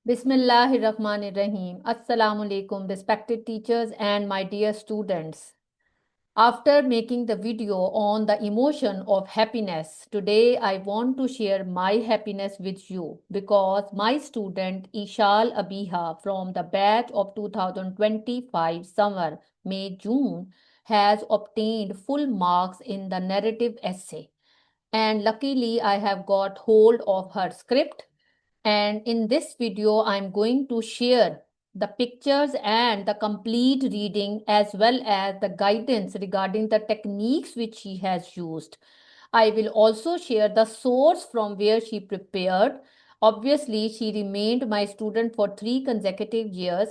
Bismillahirrahmanirrahim. Assalamu alaikum, respected teachers and my dear students. After making the video on the emotion of happiness, today I want to share my happiness with you because my student Ishal Abiha from the batch of 2025 summer, May, June has obtained full marks in the narrative essay. And luckily, I have got hold of her script, and in this video, I'm going to share the pictures and the complete reading as well as the guidance regarding the techniques which she has used. I will also share the source from where she prepared. Obviously, she remained my student for 3 consecutive years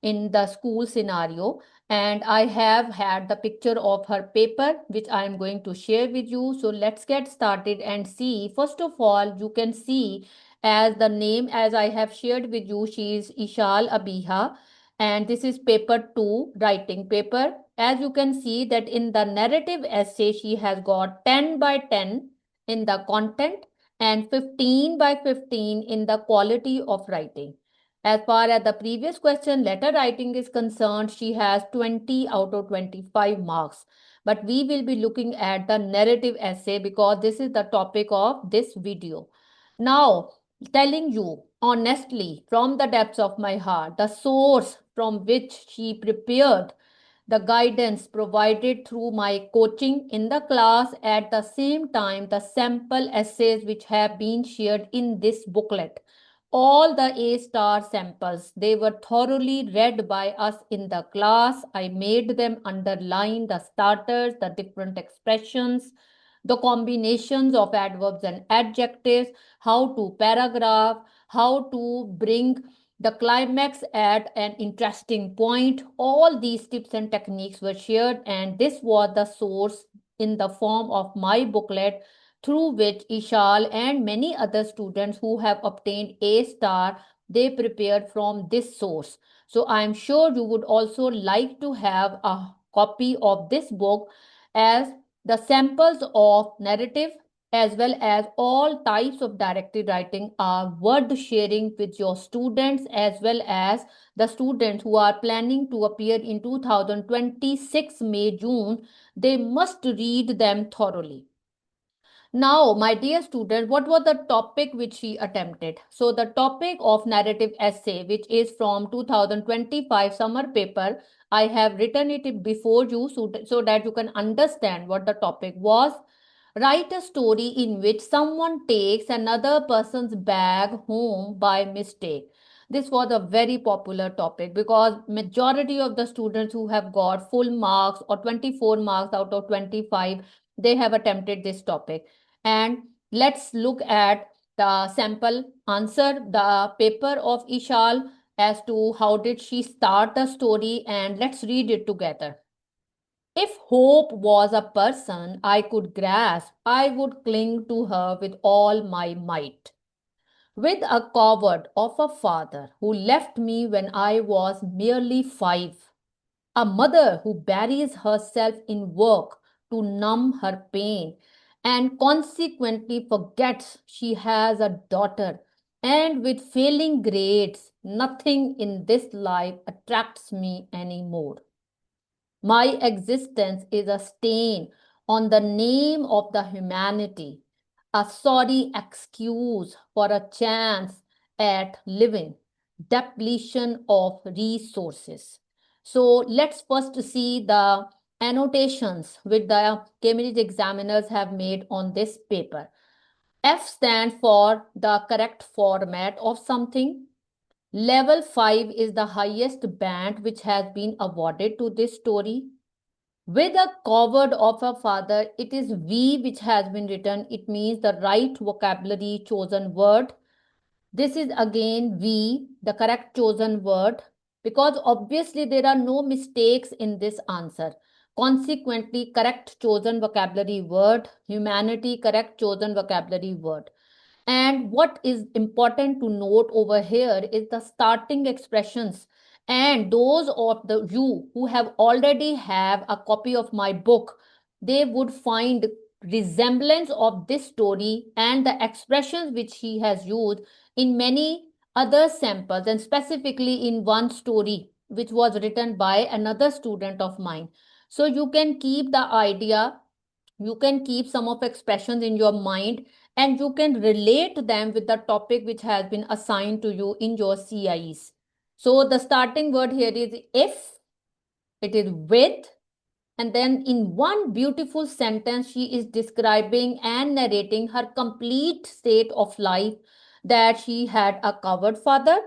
in the school scenario, and I have had the picture of her paper which I am going to share with you. So let's get started and see. First of all, you can see as the name as I have shared with you, she is Ishal Abiha, and this is paper 2 writing paper. As you can see that in the narrative essay she has got 10 by 10 in the content and 15 by 15 in the quality of writing. As far as the previous question letter writing is concerned, she has 20 out of 25 marks. But we will be looking at the narrative essay because this is the topic of this video. Now, telling you honestly from the depths of my heart the source from which she prepared, the guidance provided through my coaching in the class, at the same time the sample essays which have been shared in this booklet. All the A star samples, they were thoroughly read by us in the class. I made them underline the starters, the different expressions, the combinations of adverbs and adjectives, how to paragraph, how to bring the climax at an interesting point. All these tips and techniques were shared, and this was the source in the form of my booklet through which Ishal and many other students who have obtained A star, they prepared from this source. So I am sure you would also like to have a copy of this book, as the samples of narrative as well as all types of directed writing are worth sharing with your students as well as the students who are planning to appear in 2026 May June. They must read them thoroughly. Now, my dear student, what was the topic which she attempted? So, the topic of narrative essay, which is from 2025 summer paper, I have written it before you so that you can understand what the topic was. Write a story in which someone takes another person's bag home by mistake. This was a very popular topic because majority of the students who have got full marks or 24 marks out of 25, they have attempted this topic. And let's look at the sample answer, the paper of Ishal, as to how did she start the story, and let's read it together. If hope was a person I could grasp, I would cling to her with all my might. With a coward of a father who left me when I was merely 5, a mother who buries herself in work to numb her pain and consequently forgets she has a daughter, and with failing grades, nothing in this life attracts me anymore. My existence is a stain on the name of the humanity, a sorry excuse for a chance at living, depletion of resources. So let's first see the annotations which the Cambridge examiners have made on this paper. F stands for the correct format of something. Level 5 is the highest band which has been awarded to this story. With a coward of a father, it is we which has been written. It means the right vocabulary chosen word. This is again we, the correct chosen word, because obviously there are no mistakes in this answer. Consequently, correct chosen vocabulary word, humanity, correct chosen vocabulary word. And what is important to note over here is the starting expressions. And those of the you who have already have a copy of my book, they would find resemblance of this story and the expressions which he has used in many other samples, and specifically in one story which was written by another student of mine. So you can keep the idea, you can keep some of expressions in your mind, and you can relate them with the topic which has been assigned to you in your CIEs. So the starting word here is if, it is with, and then in one beautiful sentence, she is describing and narrating her complete state of life, that she had a coward father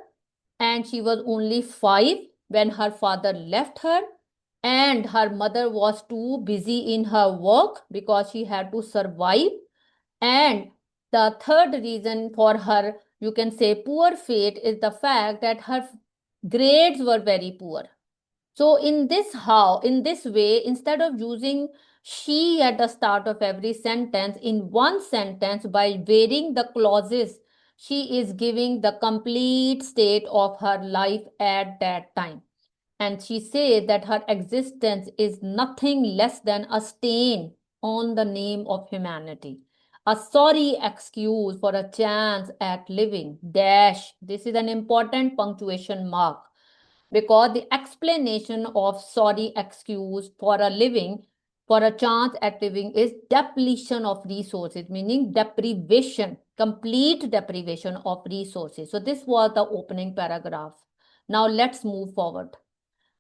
and she was only 5 when her father left her, and her mother was too busy in her work because she had to survive. And the third reason for her, you can say, poor fate is the fact that her grades were very poor. So in this way, instead of using she at the start of every sentence, in one sentence, by varying the clauses, she is giving the complete state of her life at that time. And she says that her existence is nothing less than a stain on the name of humanity. A sorry excuse for a chance at living. Dash. This is an important punctuation mark, because the explanation of sorry excuse for a living, for a chance at living, is depletion of resources, meaning deprivation, complete deprivation of resources. So this was the opening paragraph. Now let's move forward.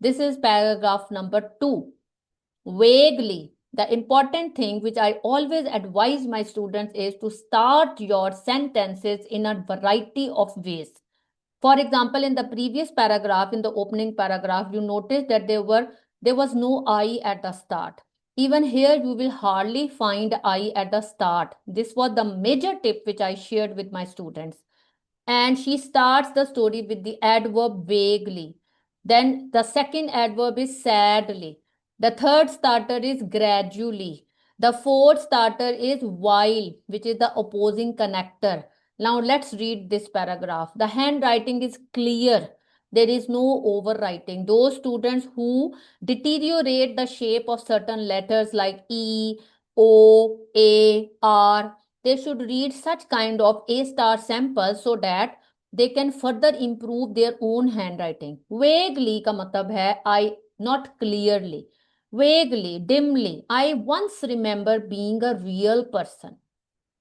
This is paragraph number 2. Vaguely, the important thing which I always advise my students is to start your sentences in a variety of ways. For example, in the previous paragraph, in the opening paragraph, you notice that there was no I at the start. Even here, you will hardly find I at the start. This was the major tip which I shared with my students. And she starts the story with the adverb vaguely. Then the second adverb is sadly. The third starter is gradually. The fourth starter is while, which is the opposing connector. Now let's read this paragraph. The handwriting is clear. There is no overwriting. Those students who deteriorate the shape of certain letters like E, O, A, R, they should read such kind of A star samples so that they can further improve their own handwriting. Vaguely का मतलब है I, not clearly. Vaguely, dimly, I once remember being a real person,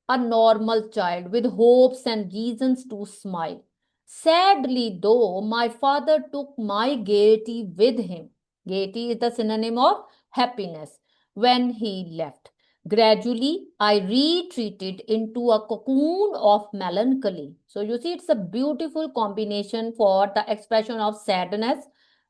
a normal child with hopes and reasons to smile. Sadly, though, my father took my gaiety with him. Gaiety is the synonym of happiness. When he left, gradually I retreated into a cocoon of melancholy. So, you see, it's a beautiful combination for the expression of sadness.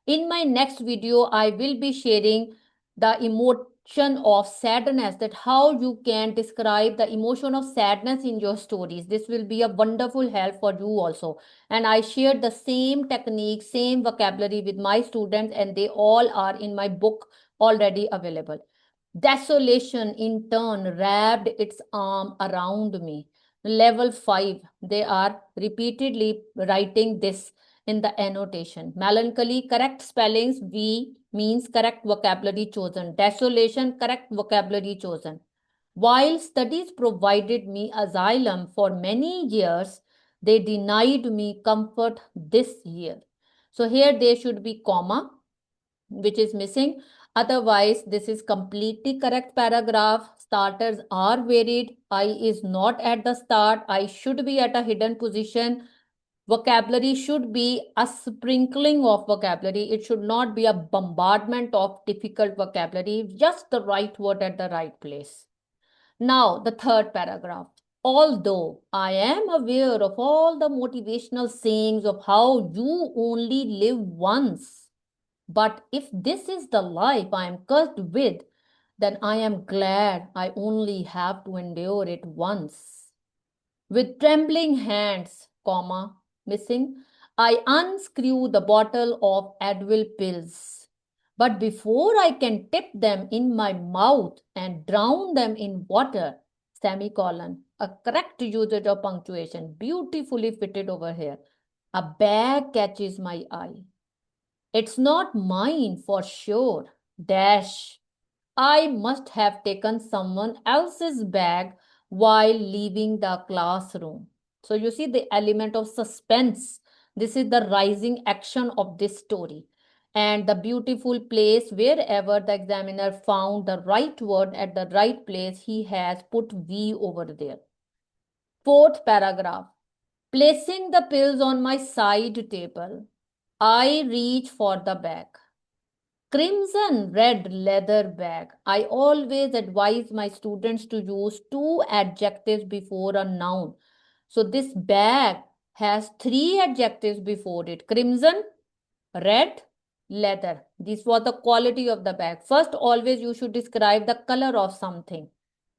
In my next video, I will be sharing the emotion of sadness, that how you can describe the emotion of sadness in your stories. This will be a wonderful help for you also. And I shared the same technique, same vocabulary with my students, and they all are in my book already available. Desolation in turn wrapped its arm around me. Level 5, they are repeatedly writing this in the annotation. Melancholy, correct spellings. V means correct vocabulary chosen. Desolation, correct vocabulary chosen. While studies provided me asylum for many years, they denied me comfort this year. So here there should be comma, which is missing. Otherwise, this is completely correct paragraph. Starters are varied. I is not at the start. I should be at a hidden position. Vocabulary should be a sprinkling of vocabulary. It should not be a bombardment of difficult vocabulary, just the right word at the right place. Now, the third paragraph. Although I am aware of all the motivational sayings of how you only live once, but if this is the life I am cursed with, then I am glad I only have to endure it once. With trembling hands, comma, missing, I unscrew the bottle of Advil pills. But before I can tip them in my mouth and drown them in water, semicolon, a correct usage of punctuation, beautifully fitted over here. A bag catches my eye. It's not mine for sure. Dash. I must have taken someone else's bag while leaving the classroom. So you see the element of suspense This is the rising action of this story. And the beautiful place, wherever the examiner found the right word at the right place, he has put V over there. Fourth paragraph. Placing the pills on my side table, I reach for the bag. Crimson red leather bag. I always advise my students to use two adjectives before a noun. So this bag has three adjectives before it. Crimson, red, leather. This was the quality of the bag. First, always you should describe the color of something.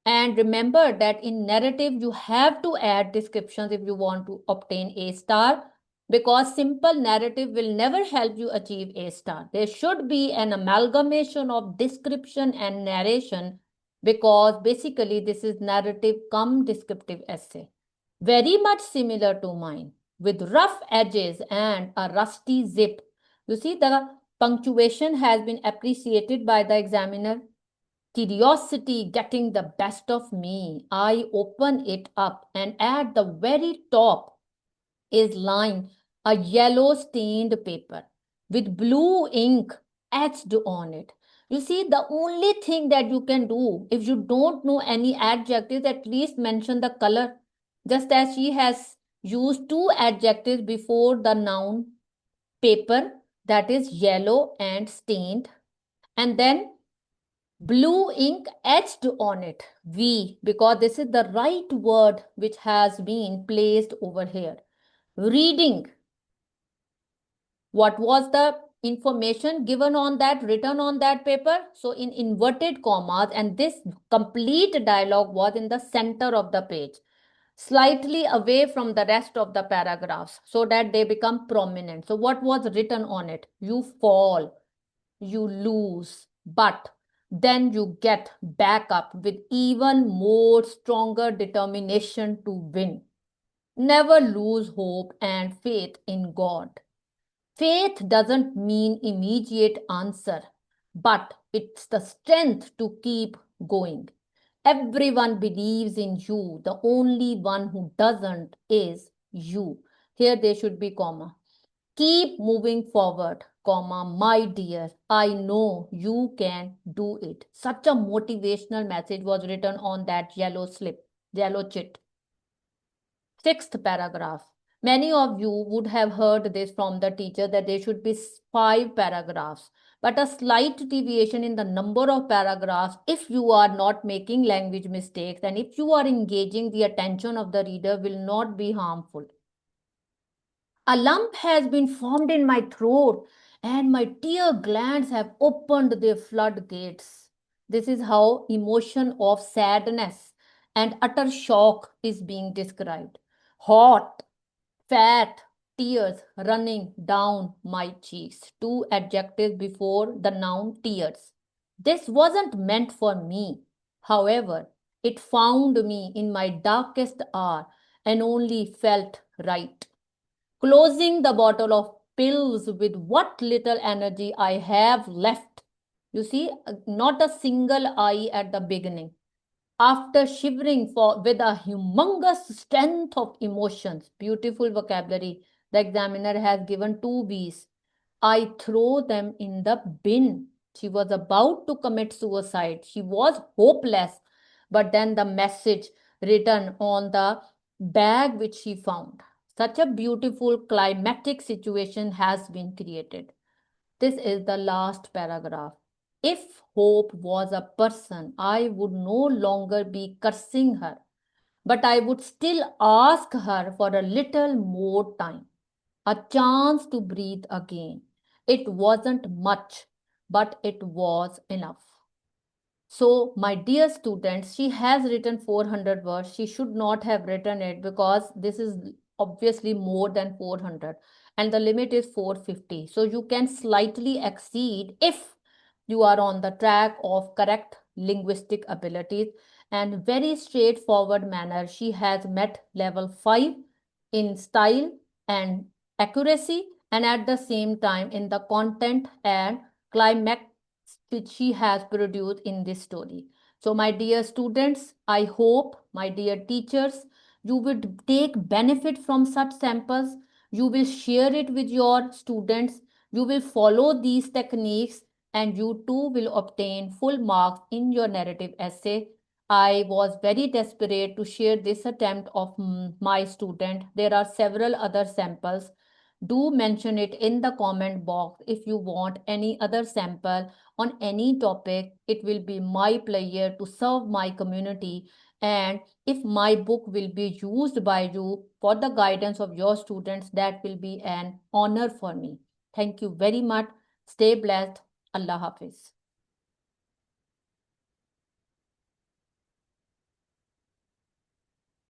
And remember that in narrative, you have to add descriptions if you want to obtain A star, because simple narrative will never help you achieve A star. There should be an amalgamation of description and narration, because basically this is narrative cum descriptive essay. Very much similar to mine, with rough edges and a rusty zip. You see, the punctuation has been appreciated by the examiner. Curiosity getting the best of me. I open it up, and at the very top is lying a yellow stained paper with blue ink etched on it. You see, the only thing that you can do if you don't know any adjectives, at least mention the color. Just as she has used two adjectives before the noun paper, that is yellow and stained, and then blue ink etched on it, V, because this is the right word which has been placed over here. Reading. What was the information given on that, written on that paper? So in inverted commas, and this complete dialogue was in the center of the page, slightly away from the rest of the paragraphs so that they become prominent. So what was written on it? You fall, you lose, but then you get back up with even more stronger determination to win. Never lose hope and faith in God. Faith doesn't mean immediate answer, but it's the strength to keep going. Everyone believes in you. The only one who doesn't is you. Here there should be comma. Keep moving forward, comma, my dear. I know you can do it. Such a motivational message was written on that yellow slip, yellow chit. Sixth paragraph. Many of you would have heard this from the teacher that there should be 5 paragraphs, but a slight deviation in the number of paragraphs, if you are not making language mistakes and if you are engaging the attention of the reader, will not be harmful. A lump has been formed in my throat, and my tear glands have opened their floodgates. This is how emotion of sadness and utter shock is being described. Hot, fat, tears running down my cheeks. Two adjectives before the noun tears. This wasn't meant for me. However, it found me in my darkest hour and only felt right. Closing the bottle of pills with what little energy I have left. You see, not a single eye at the beginning. After shivering with a humongous strength of emotions, beautiful vocabulary, the examiner has given 2 Bs. I throw them in the bin. She was about to commit suicide. She was hopeless. But then the message written on the bag which she found. Such a beautiful climatic situation has been created. This is the last paragraph. If hope was a person, I would no longer be cursing her, but I would still ask her for a little more time, a chance to breathe again. It wasn't much, but it was enough. So, my dear students, she has written 400 words. She should not have written it because this is obviously more than 400 and the limit is 450. So, you can slightly exceed if you are on the track of correct linguistic abilities and very straightforward manner. She has met level 5 in style and accuracy, and at the same time in the content and climax which she has produced in this story. So, my dear students, I hope, my dear teachers, you would take benefit from such samples You will share it with your students. You will follow these techniques and you too will obtain full marks in your narrative essay. I was very desperate to share this attempt of my student. There are several other samples. Do mention it in the comment box if you want any other sample on any topic. It will be my pleasure to serve my community, and if my book will be used by you for the guidance of your students, that will be an honor for me. Thank you very much. Stay blessed. Allah Hafiz.